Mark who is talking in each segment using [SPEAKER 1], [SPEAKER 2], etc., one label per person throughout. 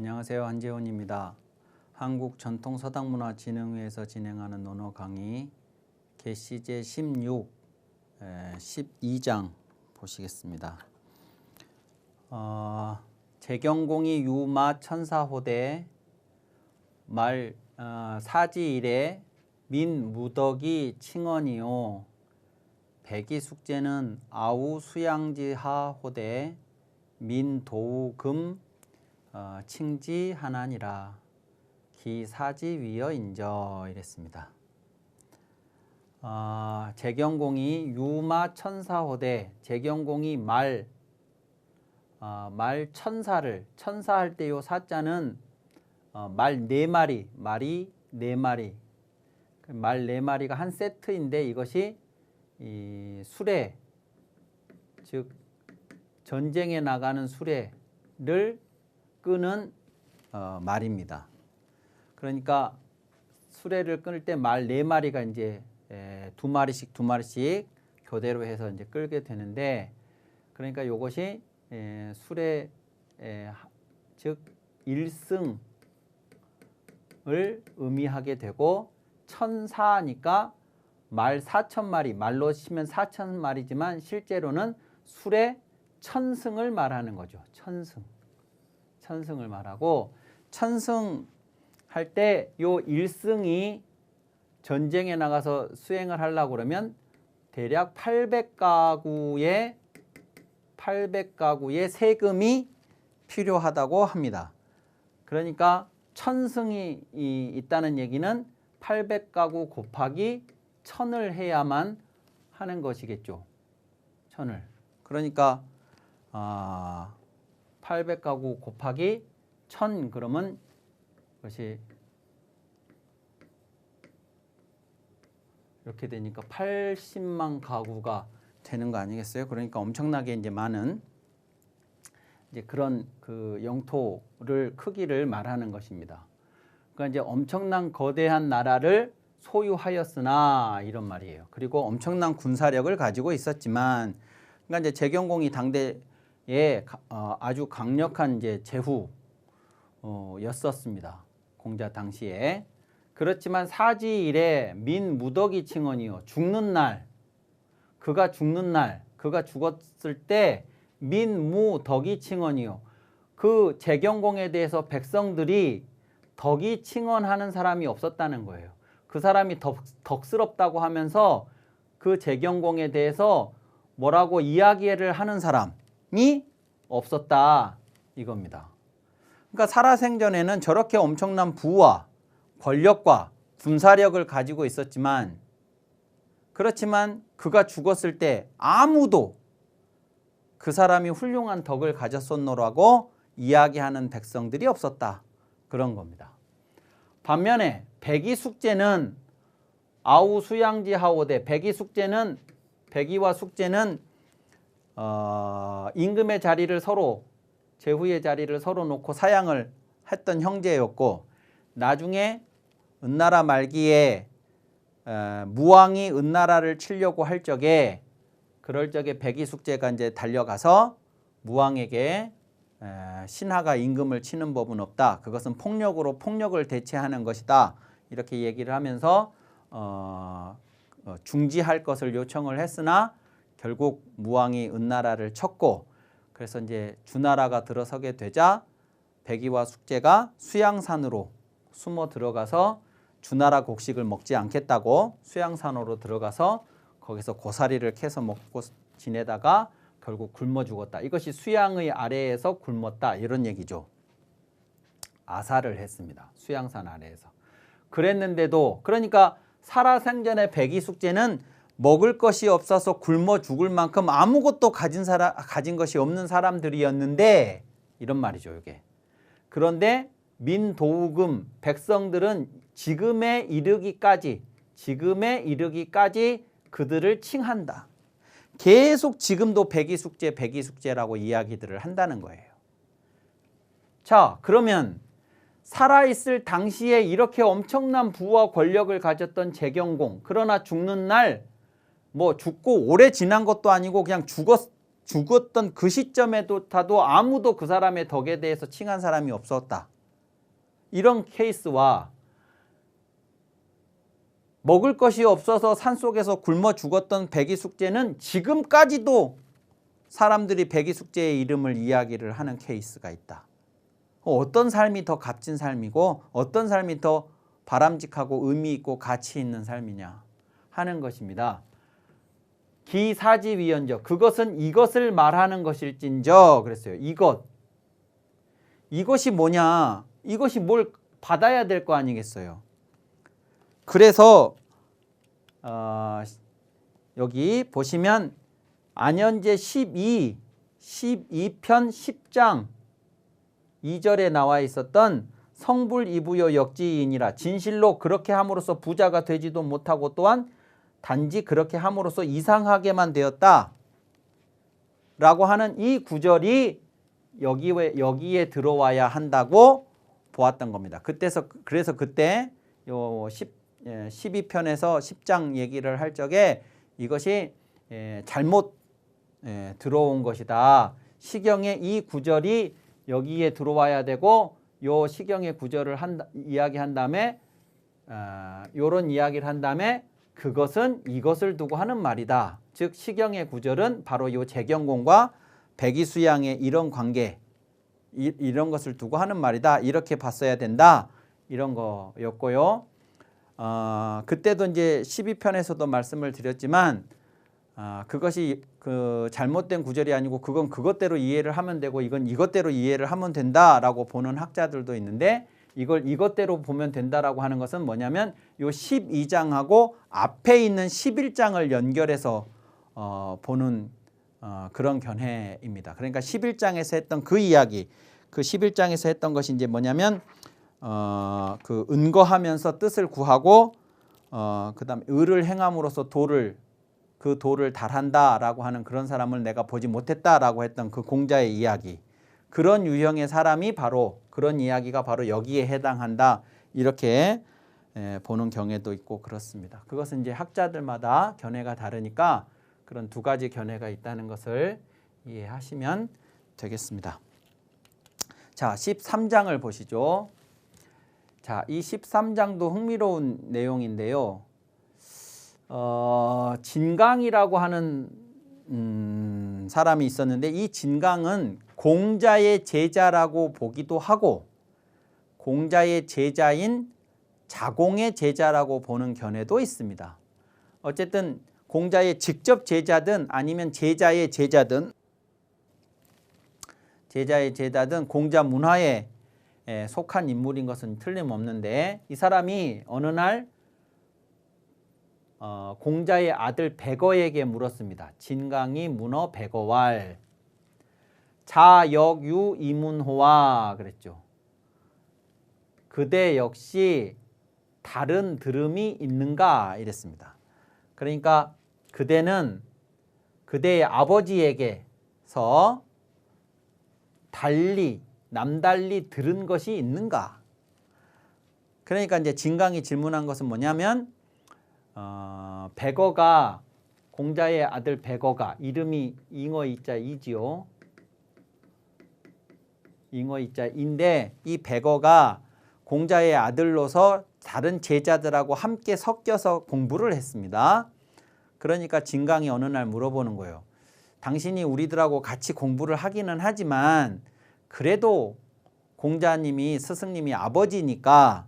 [SPEAKER 1] 안녕하세요. 한재훈입니다. 한국전통서당문화진흥회에서 진행하는 논어 강의 계시제 16, 12장 보시겠습니다. 재경공이 유마 천사호대 말 사지일에 민 무덕이 칭언이요 백이숙제는 아우 수양지하 호대 민 도우금 칭지하나니라 기사지 위여 인저 이랬습니다. 재경공이 유마 천사호대 재경공이 말 천사할 때 요 사자는 말 4마리 말이 4마리 말 4마리가 한 세트인데 이것이 이 수레 즉 전쟁에 나가는 수레를 끄는 말입니다. 그러니까 수레를 끊을 때 말 4마리가 이제 2마리씩 교대로 해서 이제 끌게 되는데 그러니까 이것이 수레 즉 1승을 의미하게 되고 천사니까 말 4,000마리 말로 치면 4,000마리지만 실제로는 수레 천승을 말하는 거죠. 천승을 말하고 천승 할 때 요 1승이 전쟁에 나가서 수행을 하려고 그러면 대략 800가구의 세금이 필요하다고 합니다. 그러니까 천승이 있다는 얘기는 800가구 곱하기 1000을 해야만 하는 것이겠죠. 1000을. 그러니까 800가구 곱하기 1000 그러면 그것이 이렇게 되니까 80만 가구가 되는 거 아니겠어요? 그러니까 엄청나게 이제 많은 이제 그런 그 영토를 크기를 말하는 것입니다. 그러니까 이제 엄청난 거대한 나라를 소유하였으나 이런 말이에요. 그리고 엄청난 군사력을 가지고 있었지만 그러니까 이제 재경공이 당대에 아주 강력한 이제 제후였었습니다. 공자 당시에. 그렇지만 사지일에 민 무덕이 칭언이요. 죽는 날, 그가 죽었을 때 민무덕이 칭언이요. 그 재경공에 대해서 백성들이 덕이 칭언하는 사람이 없었다는 거예요. 그 사람이 덕스럽다고 하면서 그 재경공에 대해서 뭐라고 이야기를 하는 사람이 없었다 이겁니다. 그러니까 살아생전에는 저렇게 엄청난 부와 권력과 군사력을 가지고 있었지만 그렇지만 그가 죽었을 때 아무도 그 사람이 훌륭한 덕을 가졌었노라고 이야기하는 백성들이 없었다. 그런 겁니다. 반면에 백이숙제는 아우 수양지 하오대 백이와 숙제는 임금의 자리를 서로 제후의 자리를 서로 놓고 사양을 했던 형제였고 나중에 은나라 말기에 무왕이 은나라를 치려고 할 적에 그럴 적에 백이숙제가 이제 달려가서 무왕에게 신하가 임금을 치는 법은 없다. 그것은 폭력으로 폭력을 대체하는 것이다. 이렇게 얘기를 하면서 중지할 것을 요청을 했으나 결국 무왕이 은나라를 쳤고 그래서 이제 주나라가 들어서게 되자 백이와 숙제가 수양산으로 숨어 들어가서 주나라 곡식을 먹지 않겠다고 수양산으로 들어가서 거기서 고사리를 캐서 먹고 지내다가 결국 굶어 죽었다. 이것이 수양의 아래에서 굶었다. 이런 얘기죠. 아사를 했습니다. 수양산 아래에서. 그랬는데도 그러니까 살아생전에 백이숙제는 먹을 것이 없어서 굶어 죽을 만큼 아무것도 가진 것이 없는 사람들이었는데 이런 말이죠. 이게. 그런데 민도우금 백성들은 지금에 이르기까지 그들을 칭한다. 계속 지금도 백이숙제라고 이야기들을 한다는 거예요. 자, 그러면 살아있을 당시에 이렇게 엄청난 부와 권력을 가졌던 재경공 그러나 죽는 날 뭐 죽고 오래 지난 것도 아니고 그냥 죽었던 그 시점에도 아무도 그 사람의 덕에 대해서 칭한 사람이 없었다. 이런 케이스와 먹을 것이 없어서 산속에서 굶어 죽었던 백이숙제는 지금까지도 사람들이 백이숙제의 이름을 이야기를 하는 케이스가 있다. 어떤 삶이 더 값진 삶이고 어떤 삶이 더 바람직하고 의미 있고 가치 있는 삶이냐 하는 것입니다. 기사지위헌적, 그것은 이것을 말하는 것일진저 그랬어요. 이것이 뭐냐, 이것이 뭘 받아야 될 거 아니겠어요. 그래서 여기 보시면 안현제 12편 10장 2절에 나와 있었던 성불이부요 역지이니라. 진실로 그렇게 함으로써 부자가 되지도 못하고 또한 단지 그렇게 함으로써 이상하게만 되었다 라고 하는 이 구절이 여기에 들어와야 한다고 보았던 겁니다. 그래서 그때 요 12편에서 10장 얘기를 할 적에 이것이 잘못 들어온 것이다. 시경의 이 구절이 여기에 들어와야 되고 요 시경의 구절을 이야기한 다음에 요런 이야기를 한 다음에 그것은 이것을 두고 하는 말이다. 즉 시경의 구절은 바로 요 재경공과 백이수양의 이런 관계 이런 것을 두고 하는 말이다. 이렇게 봤어야 된다. 이런 거였고요. 그때도 이제 12편에서도 말씀을 드렸지만 그것이 그 잘못된 구절이 아니고 그건 그것대로 이해를 하면 되고 이건 이것대로 이해를 하면 된다라고 보는 학자들도 있는데 이걸 이것대로 보면 된다라고 하는 것은 뭐냐면 요 12장하고 앞에 있는 11장을 연결해서 보는 그런 견해입니다. 그러니까 11장에서 했던 그 이야기, 그 11장에서 했던 것이 이제 뭐냐면 그 은거하면서 뜻을 구하고 그다음에 의를 행함으로써 그 도를 달한다라고 하는 그런 사람을 내가 보지 못했다라고 했던 그 공자의 이야기, 그런 유형의 사람이 바로 그런 이야기가 바로 여기에 해당한다 이렇게 보는 경우도 있고 그렇습니다. 그것은 이제 학자들마다 견해가 다르니까 그런 두 가지 견해가 있다는 것을 이해하시면 되겠습니다. 자, 13장을 보시죠. 자, 이 13장도 흥미로운 내용인데요. 진강이라고 하는 사람이 있었는데 이 진강은 공자의 제자라고 보기도 하고 공자의 제자인 자공의 제자라고 보는 견해도 있습니다. 어쨌든 공자의 직접 제자든 아니면 제자의 제자든 공자 문화에 속한 인물인 것은 틀림없는데 이 사람이 어느 날 공자의 아들 백어에게 물었습니다. 진강이 문어 백어왈 자역유 이문호와 그랬죠. 그대 역시 다른 들음이 있는가 이랬습니다. 그러니까 그대는 그대의 아버지에게서 남달리 들은 것이 있는가. 그러니까 이제 진강이 질문한 것은 뭐냐면 백어가 공자의 아들 백어가 이름이 잉어이자이지요. 잉어이자인데 이 백어가 공자의 아들로서 다른 제자들하고 함께 섞여서 공부를 했습니다. 그러니까 진강이 어느 날 물어보는 거예요. 당신이 우리들하고 같이 공부를 하기는 하지만 그래도 공자님이 스승님이 아버지니까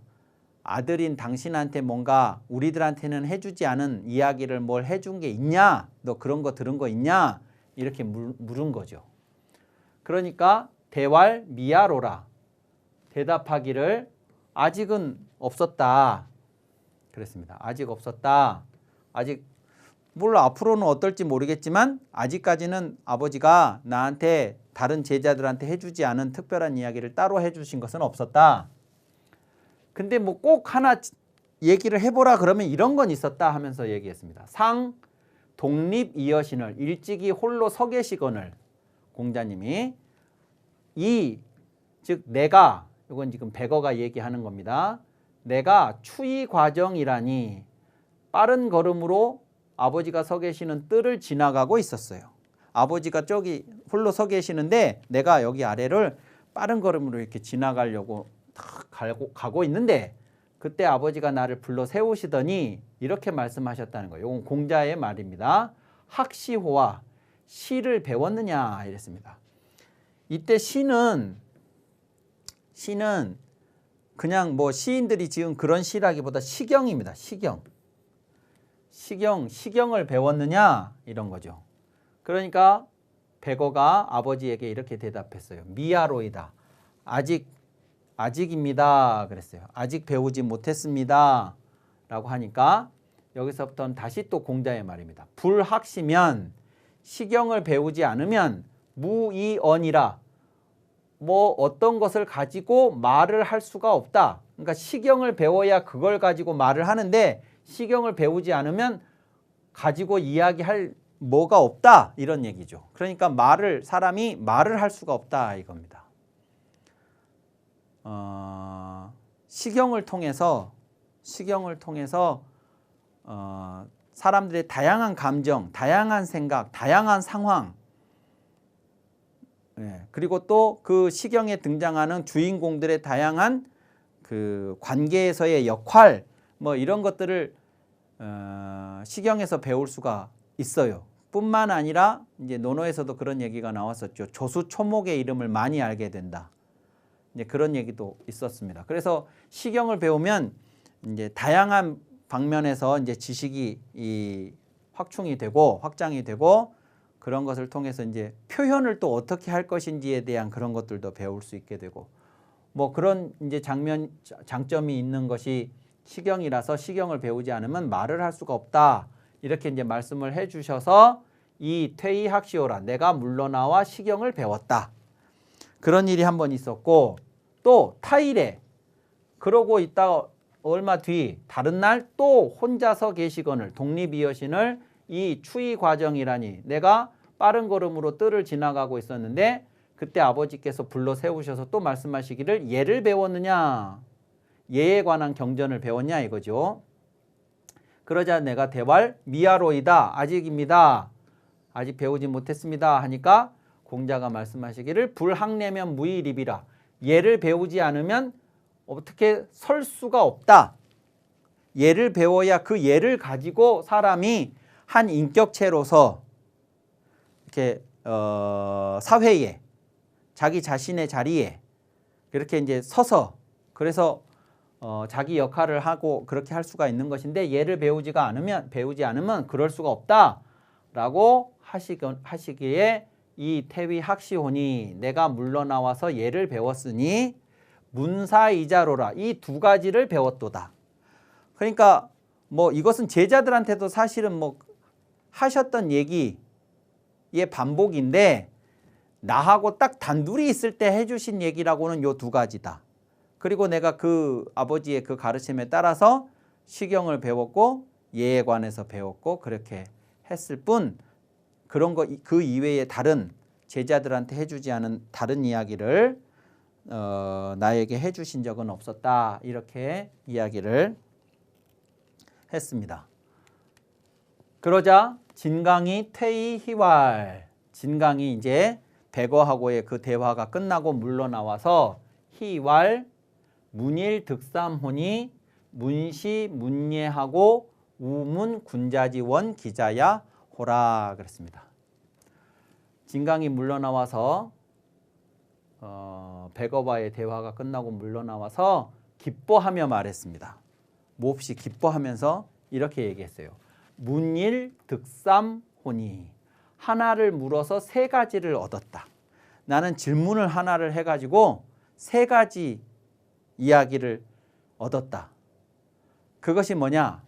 [SPEAKER 1] 아들인 당신한테 뭔가 우리들한테는 해주지 않은 이야기를 뭘 해준 게 있냐? 너 그런 거 들은 거 있냐? 이렇게 물은 거죠. 그러니까 대왈 미야로라. 대답하기를 아직은 없었다. 그랬습니다. 아직 없었다. 아직 물론 앞으로는 어떨지 모르겠지만 아직까지는 아버지가 나한테 다른 제자들한테 해주지 않은 특별한 이야기를 따로 해주신 것은 없었다. 근데 뭐 꼭 하나 얘기를 해보라 그러면 이런 건 있었다 하면서 얘기했습니다. 상 독립이여신을 일찍이 홀로 서 계시거늘 공자님이 즉 내가 이건 지금 백어가 얘기하는 겁니다. 내가 추이 과정이라니 빠른 걸음으로 아버지가 서 계시는 뜰을 지나가고 있었어요. 아버지가 저기 홀로 서 계시는데 내가 여기 아래를 빠른 걸음으로 이렇게 지나가려고 탁 가고 있는데 그때 아버지가 나를 불러 세우시더니 이렇게 말씀하셨다는 거예요. 이건 공자의 말입니다. 학시호와 시를 배웠느냐 이랬습니다. 이때 시는 그냥 뭐 시인들이 지은 그런 시라기보다 시경입니다. 시경을 배웠느냐 이런 거죠. 그러니까 백어가 아버지에게 이렇게 대답했어요. 미야로이다. 아직입니다. 그랬어요. 아직 배우지 못했습니다. 라고 하니까 여기서부터는 다시 또 공자의 말입니다. 불학시면 시경을 배우지 않으면 무이언이라 뭐 어떤 것을 가지고 말을 할 수가 없다. 그러니까 시경을 배워야 그걸 가지고 말을 하는데 시경을 배우지 않으면 가지고 이야기할 뭐가 없다 이런 얘기죠. 그러니까 사람이 말을 할 수가 없다 이겁니다. 시경을 통해서 사람들의 다양한 감정, 다양한 생각, 다양한 상황, 그리고 또 그 시경에 등장하는 주인공들의 다양한 그 관계에서의 역할, 뭐 이런 것들을 시경에서 배울 수가 있어요. 뿐만 아니라 이제 논어에서도 그런 얘기가 나왔었죠. 조수초목의 이름을 많이 알게 된다. 이제 그런 얘기도 있었습니다. 그래서 시경을 배우면 이제 다양한 방면에서 이제 지식이 확장이 되고 그런 것을 통해서 이제 표현을 또 어떻게 할 것인지에 대한 그런 것들도 배울 수 있게 되고 뭐 그런 이제 장점이 있는 것이 시경이라서 시경을 배우지 않으면 말을 할 수가 없다. 이렇게 이제 말씀을 해 주셔서 이 퇴이학시오라 내가 물러나와 시경을 배웠다. 그런 일이 한 번 있었고 또 타일에 그러고 있다가 얼마 뒤 다른 날 또 혼자서 계시거늘 독립이여신을 이 추이 과정이라니 내가 빠른 걸음으로 뜰을 지나가고 있었는데 그때 아버지께서 불러 세우셔서 또 말씀하시기를 예를 배웠느냐 예에 관한 경전을 배웠냐 이거죠. 그러자 내가 대왈 미야로이다 아직입니다. 아직 배우지 못했습니다 하니까 공자가 말씀하시기를 불학내면 무이립이라 예를 배우지 않으면 어떻게 설 수가 없다. 예를 배워야 그 예를 가지고 사람이 한 인격체로서 이렇게 사회에 자기 자신의 자리에 이렇게 이제 서서 그래서 자기 역할을 하고 그렇게 할 수가 있는 것인데 예를 배우지 않으면 그럴 수가 없다라고 하시기에 이 태위학시호니 내가 물러나와서 예를 배웠으니 문사이자로라 이 두 가지를 배웠도다. 그러니까 뭐 이것은 제자들한테도 사실은 뭐 하셨던 얘기의 반복인데 나하고 딱 단둘이 있을 때 해주신 얘기라고는 요 두 가지다. 그리고 내가 그 아버지의 그 가르침에 따라서 시경을 배웠고 예에 관해서 배웠고 그렇게 했을 뿐 그런 거 그 이외에 다른 제자들한테 해주지 않은 다른 이야기를 나에게 해주신 적은 없었다. 이렇게 이야기를 했습니다. 그러자 진강이 퇴이희왈 진강이 이제 백어하고의 그 대화가 끝나고 물러나와서 희왈 문일득삼혼이 문시 문예하고 우문 군자지원 기자야 호라 그랬습니다. 진강이 물러나와서 백어와의 대화가 끝나고 물러나와서 기뻐하며 말했습니다. 몹시 기뻐하면서 이렇게 얘기했어요. 문일득삼혼이 하나를 물어서 세 가지를 얻었다. 나는 질문을 하나를 해가지고 세 가지 이야기를 얻었다. 그것이 뭐냐?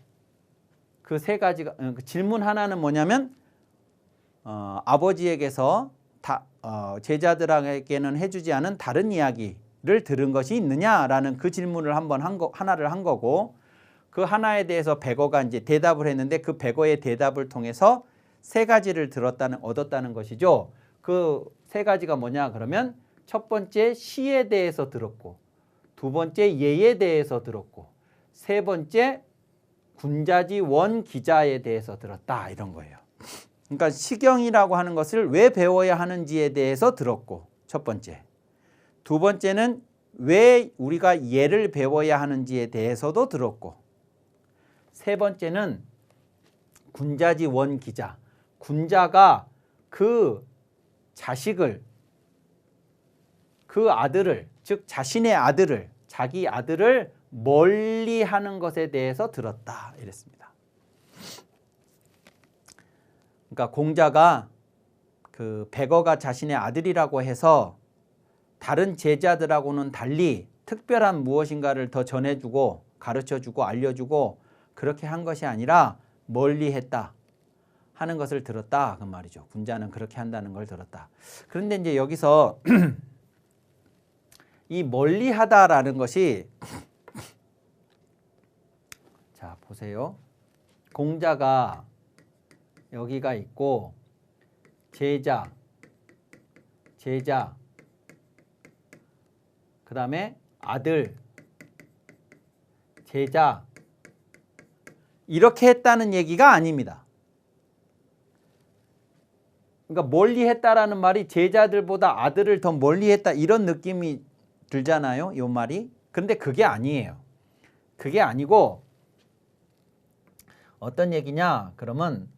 [SPEAKER 1] 그 세 가지가 질문 하나는 뭐냐면 아버지에게서 제자들에게는 해주지 않은 다른 이야기를 들은 것이 있느냐라는 그 질문을 하나를 한 거고 그 하나에 대해서 백어가 이제 대답을 했는데 그 백어의 대답을 통해서 세 가지를 얻었다는 것이죠. 그 세 가지가 뭐냐 그러면 첫 번째 시에 대해서 들었고 두 번째 예에 대해서 들었고 세 번째 군자지 원 기자에 대해서 들었다 이런 거예요. 그러니까 시경이라고 하는 것을 왜 배워야 하는지에 대해서 들었고, 첫 번째. 두 번째는 왜 우리가 예를 배워야 하는지에 대해서도 들었고, 세 번째는 군자지 원기자. 군자가 그 자식을, 그 아들을, 즉 자신의 아들을, 자기 아들을 멀리하는 것에 대해서 들었다 이랬습니다. 그러니까 공자가 그 백어가 자신의 아들이라고 해서 다른 제자들하고는 달리 특별한 무엇인가를 더 전해주고 가르쳐주고 알려주고 그렇게 한 것이 아니라 멀리했다 하는 것을 들었다 그 말이죠. 군자는 그렇게 한다는 걸 들었다. 그런데 이제 여기서 이 멀리하다라는 것이, 자 보세요. 공자가 여기가 있고 제자, 그 다음에 아들, 제자 이렇게 했다는 얘기가 아닙니다. 그러니까 멀리했다라는 말이 제자들보다 아들을 더 멀리했다 이런 느낌이 들잖아요. 이 말이. 근데 그게 아니에요. 그게 아니고 어떤 얘기냐 그러면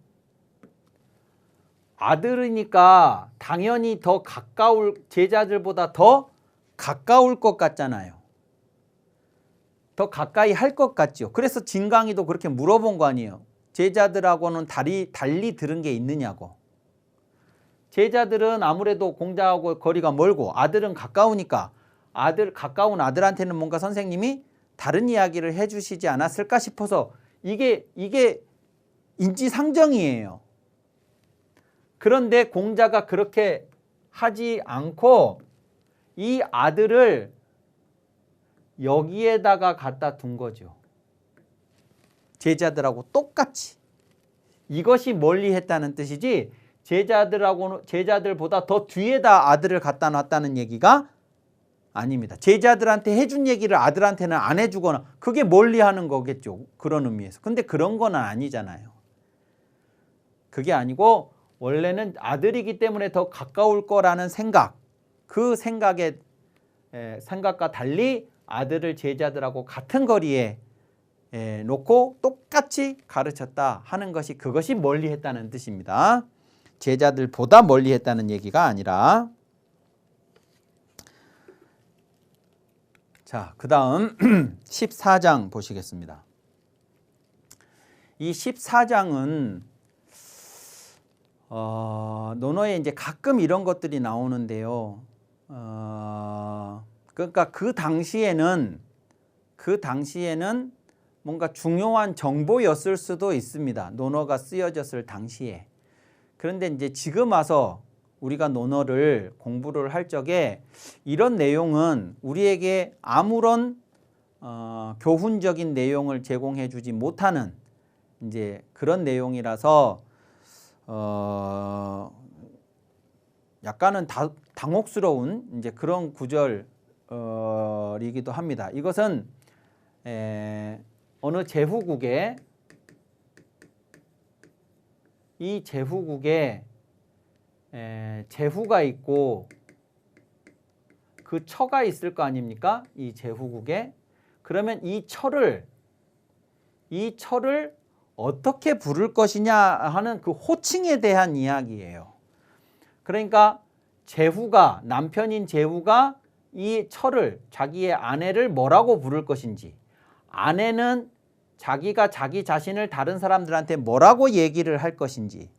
[SPEAKER 1] 아들이니까 당연히 더 가까울, 제자들보다 더 가까울 것 같잖아요. 더 가까이 할 것 같죠. 그래서 진강이도 그렇게 물어본 거 아니에요. 제자들하고는 달리 들은 게 있느냐고. 제자들은 아무래도 공자하고 거리가 멀고 아들은 가까우니까 가까운 아들한테는 뭔가 선생님이 다른 이야기를 해주시지 않았을까 싶어서 이게 인지상정이에요. 그런데 공자가 그렇게 하지 않고 이 아들을 여기에다가 갖다 둔 거죠. 제자들하고 똑같이. 이것이 멀리했다는 뜻이지 제자들보다 더 뒤에다 아들을 갖다 놨다는 얘기가 아닙니다. 제자들한테 해준 얘기를 아들한테는 안 해주거나 그게 멀리하는 거겠죠. 그런 의미에서. 근데 그런 건 아니잖아요. 그게 아니고 원래는 아들이기 때문에 더 가까울 거라는 생각, 그 생각과 달리 아들을 제자들하고 같은 거리에 놓고 똑같이 가르쳤다 하는 것이, 그것이 멀리했다는 뜻입니다. 제자들보다 멀리했다는 얘기가 아니라. 자, 그 다음 14장 보시겠습니다. 이 14장은 논어에 이제 가끔 이런 것들이 나오는데요. 그러니까 그 당시에는 뭔가 중요한 정보였을 수도 있습니다. 논어가 쓰여졌을 당시에. 그런데 이제 지금 와서 우리가 논어를 공부를 할 적에 이런 내용은 우리에게 아무런 교훈적인 내용을 제공해 주지 못하는 이제 그런 내용이라서 약간은 당혹스러운 이제 그런 구절이기도 합니다. 이것은 어느 제후국에 제후가 있고 그 처가 있을 거 아닙니까? 이 제후국에. 그러면 이 처를 어떻게 부를 것이냐 하는 그 호칭에 대한 이야기예요. 그러니까 남편인 제후가 이 처를, 자기의 아내를 뭐라고 부를 것인지, 아내는 자기가 자기 자신을 다른 사람들한테 뭐라고 얘기를 할 것인지,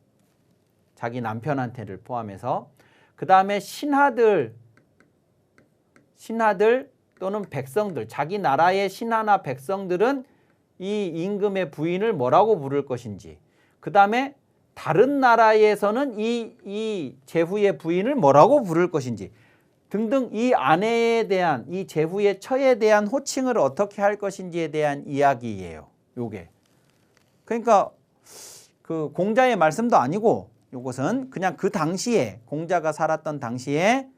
[SPEAKER 1] 자기 남편한테를 포함해서, 그 다음에 신하들 또는 백성들, 자기 나라의 신하나 백성들은 이 임금의 부인을 뭐라고 부를 것인지, 그 다음에 다른 나라에서는 이 제후의 부인을 뭐라고 부를 것인지 등등, 이 아내에 대한, 이 제후의 처에 대한 호칭을 어떻게 할 것인지에 대한 이야기예요. 요게. 그러니까 그 공자의 말씀도 아니고 요것은 그냥 그 당시에, 공자가 살았던 당시에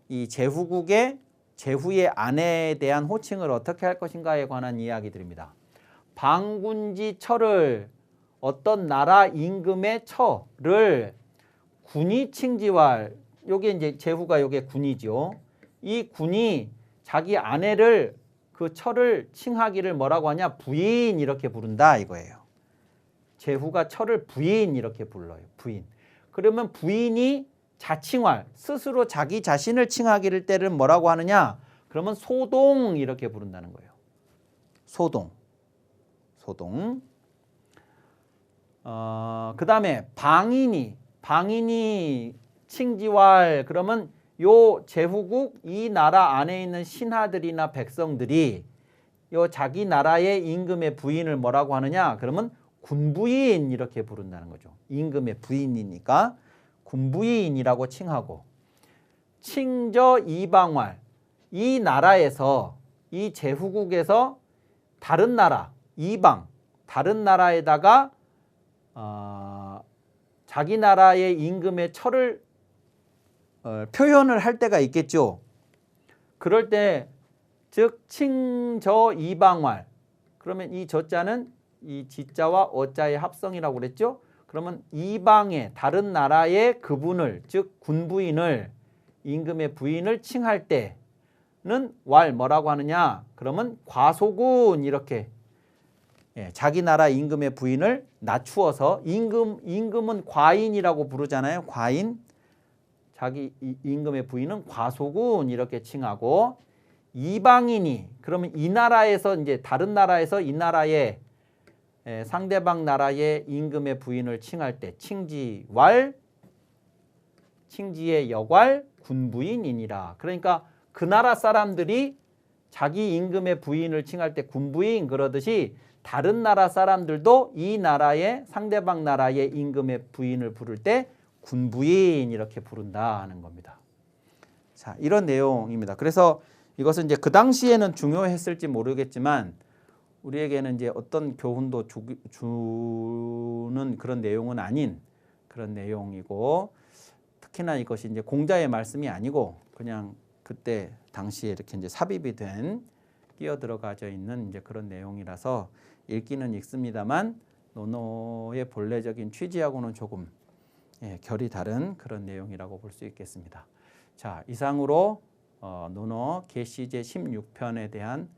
[SPEAKER 1] 이 제후국의 제후의 아내에 대한 호칭을 어떻게 할 것인가에 관한 이야기들입니다. 방군지 처를 어떤 나라 임금의 처를 군이 칭지할, 요게 이제 제후가 요게 군이죠. 이 군이 자기 아내를 그 처를 칭하기를 뭐라고 하냐? 부인 이렇게 부른다 이거예요. 제후가 처를 부인 이렇게 불러요. 부인. 그러면 부인이 자칭할, 스스로 자기 자신을 칭하기를 때를 뭐라고 하느냐? 그러면 소동 이렇게 부른다는 거예요. 소동. 소동. 그 다음에 방인이 칭지왈, 그러면 요 제후국 이 나라 안에 있는 신하들이나 백성들이 요 자기 나라의 임금의 부인을 뭐라고 하느냐? 그러면 군부인 이렇게 부른다는 거죠. 임금의 부인이니까 군부인이라고 칭하고, 칭저 이방왈, 이 나라에서 이 제후국에서 다른 나라, 이방, 다른 나라에다가 자기 나라의 임금의 처를 표현을 할 때가 있겠죠. 그럴 때 즉 칭저 이방왈, 그러면 이 저자는 이 지자와 어자의 합성이라고 그랬죠. 그러면 이방의 다른 나라의 그분을, 즉 군부인을, 임금의 부인을 칭할 때는 왈 뭐라고 하느냐? 그러면 과소군 이렇게, 자기 나라 임금의 부인을 낮추어서, 임금은 과인이라고 부르잖아요. 과인. 자기 임금의 부인은 과소군 이렇게 칭하고, 이방인이, 그러면 이 나라에서 이제 다른 나라에서 이 나라의 상대방 나라의 임금의 부인을 칭할 때 칭지왈, 칭지의 역왈 군부인이니라. 그러니까 그 나라 사람들이 자기 임금의 부인을 칭할 때 군부인 그러듯이 다른 나라 사람들도 이 나라의 상대방 나라의 임금의 부인을 부를 때 군부인 이렇게 부른다 하는 겁니다. 자, 이런 내용입니다. 그래서 이것은 이제 그 당시에는 중요했을지 모르겠지만 우리에게는 이제 어떤 교훈도 주는 그런 내용은 아닌 그런 내용이고, 특히나 이것이 이제 공자의 말씀이 아니고 그냥 그때 당시에 이렇게 이제 삽입이 된, 끼어 들어가져 있는 이제 그런 내용이라서 읽기는 읽습니다만 논어의 본래적인 취지하고는 조금 결이 다른 그런 내용이라고 볼 수 있겠습니다. 자, 이상으로 논어 계시 제 16편에 대한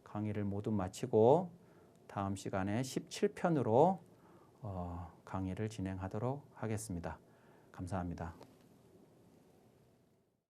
[SPEAKER 1] 강의를 모두 마치고 다음 시간에 17편으로 강의를 진행하도록 하겠습니다. 감사합니다.